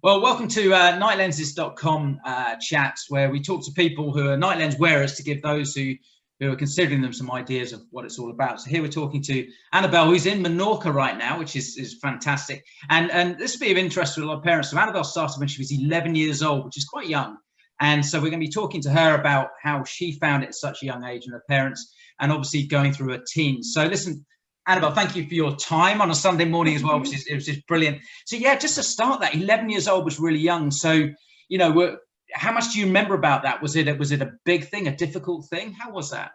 Well, welcome to nightlenses.com chats, where we talk to people who are night lens wearers to give those who are considering them some ideas of what it's all about. So here we're talking to Annabel, who's in Menorca right now, which is fantastic. And this will be of interest to a lot of parents. So Annabel started when she was 11 years old, which is quite young. And so we're going to be talking to her about how she found it at such a young age and her parents, and obviously going through her teens. So listen, Annabel, thank you for your time on a Sunday morning as well, which is just brilliant. So yeah, just to start that, 11 years old was really young. So, you know, how much do you remember about that? Was it a big thing, a difficult thing? How was that?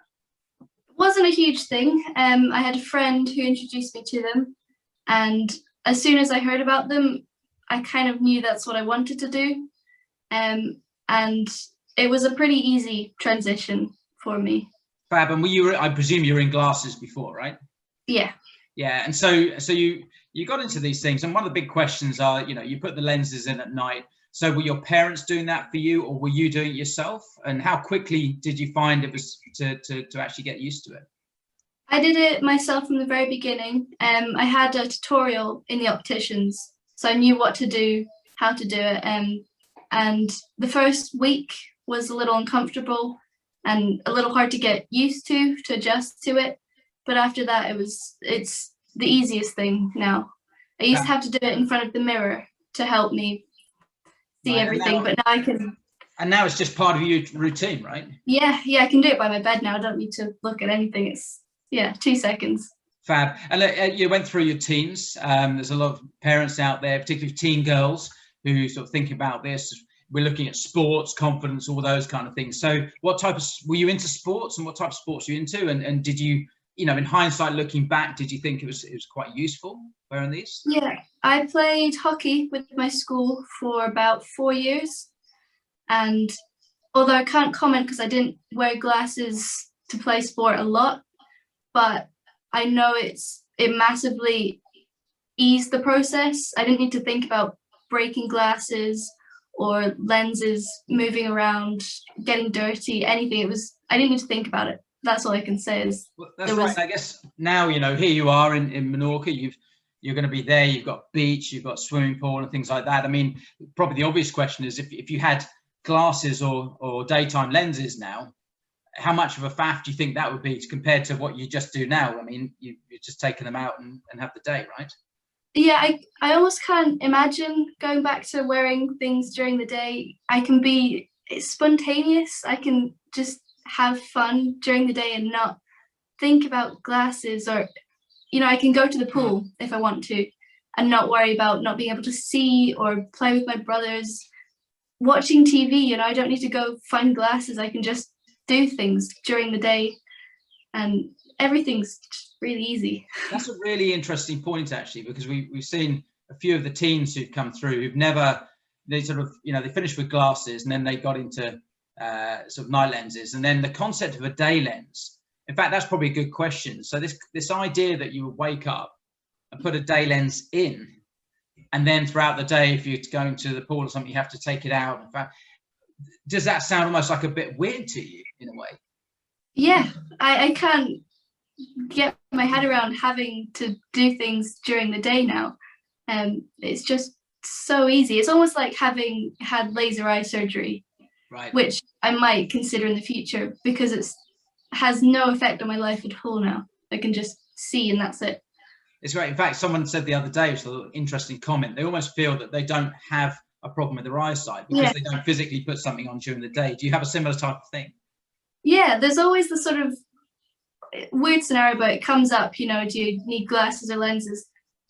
It wasn't a huge thing. I had a friend who introduced me to them, and as soon as I heard about them, I kind of knew that's what I wanted to do. And it was a pretty easy transition for me. Fab. And I presume you were in glasses before, right? Yeah. Yeah. And so you got into these things, and one of the big questions are, you know, you put the lenses in at night. So were your parents doing that for you, or were you doing it yourself? And how quickly did you find it was to actually get used to it? I did it myself from the very beginning. I had a tutorial in the opticians, so I knew what to do, how to do it. And the first week was a little uncomfortable and a little hard to get used to adjust to it. But after that, it's the easiest thing now. I used to have to do it in front of the mirror to help me see everything, but now I can. And now it's just part of your routine, right? Yeah, I can do it by my bed now. I don't need to look at anything. It's 2 seconds. Fab. And you went through your teens. There's a lot of parents out there, particularly teen girls, who sort of think about this. We're looking at sports, confidence, all those kind of things. So were you into sports, and what type of sports were you into? And did you, you know, in hindsight, looking back, did you think it was quite useful wearing these? Yeah, I played hockey with my school for about 4 years. And although I can't comment because I didn't wear glasses to play sport a lot, but I know it massively eased the process. I didn't need to think about breaking glasses or lenses moving around, getting dirty, anything. I didn't need to think about it. That's all I can say is. Well, that's right. I guess now, you know, here you are in Menorca. You're going to be there. You've got beach, you've got swimming pool and things like that. I mean, probably the obvious question is if you had glasses or daytime lenses now, how much of a faff do you think that would be compared to what you just do now? I mean, you're just taking them out and have the day, right? Yeah, I almost can't imagine going back to wearing things during the day. It's spontaneous. I can just have fun during the day and not think about glasses, or, you know, I can go to the pool if I want to and not worry about not being able to see or play with my brothers. Watching TV, you know, I don't need to go find glasses. I can just do things during the day, and everything's just really easy. That's a really interesting point, actually, because we've seen a few of the teens who've come through who've they sort of, you know, they finished with glasses and then they got into sort of night lenses, and then the concept of a day lens. In fact, that's probably a good question. So this idea that you would wake up and put a day lens in, and then throughout the day, if you're going to the pool or something, you have to take it out. In fact, does that sound almost like a bit weird to you in a way? Yeah, I can't get my head around having to do things during the day now. It's just so easy. It's almost like having had laser eye surgery, right? Which I might consider in the future, because it has no effect on my life at all now. I can just see and that's it. It's right. In fact, someone said the other day, it was an interesting comment, they almost feel that they don't have a problem with their eyesight because they don't physically put something on during the day. Do you have a similar type of thing? Yeah, there's always the sort of weird scenario, but it comes up, you know, do you need glasses or lenses?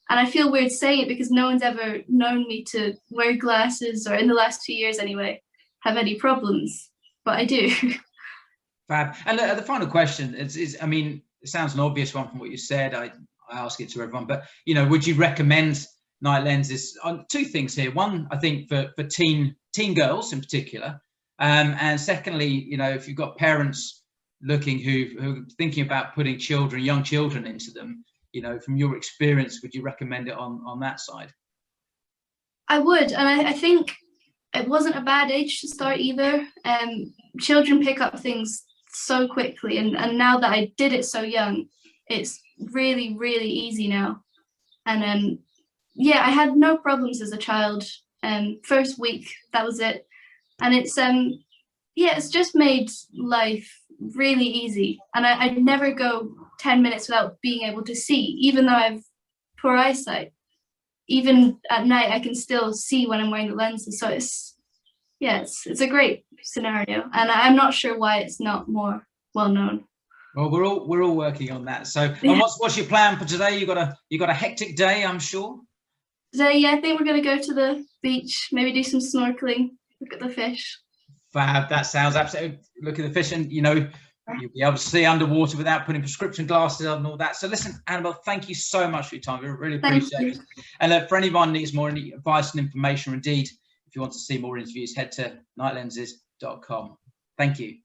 And I feel weird saying it because no one's ever known me to wear glasses, or in the last 2 years anyway, have any problems, but I do. Fab. And the final question is, I mean, it sounds an obvious one from what you said. I ask it to everyone, but, you know, would you recommend night lenses? On two things here. One, I think for teen girls in particular, and secondly, you know, if you've got parents looking who are thinking about putting young children into them, you know, from your experience, would you recommend it on that side? I would, and I think it wasn't a bad age to start either. Children pick up things so quickly, and now that I did it so young, it's really, really easy now. And yeah, I had no problems as a child First week, that was it. And it's yeah, it's just made life really easy. And I'd never go 10 minutes without being able to see, even though I have poor eyesight. Even at night, I can still see when I'm wearing the lenses. So it's a great scenario, and I'm not sure why it's not more well known. Well, we're all working on that. So, and what's your plan for today? You got a hectic day, I'm sure. Today, yeah, I think we're gonna go to the beach, maybe do some snorkeling, look at the fish. Fab. That sounds absolutely. Look at the fish, and you'll be able to see underwater without putting prescription glasses on and all that. So listen, Annabel, thank you so much for your time. We really appreciate it. And for anyone who needs more advice and information, or indeed, if you want to see more interviews, head to nightlenses.com. Thank you.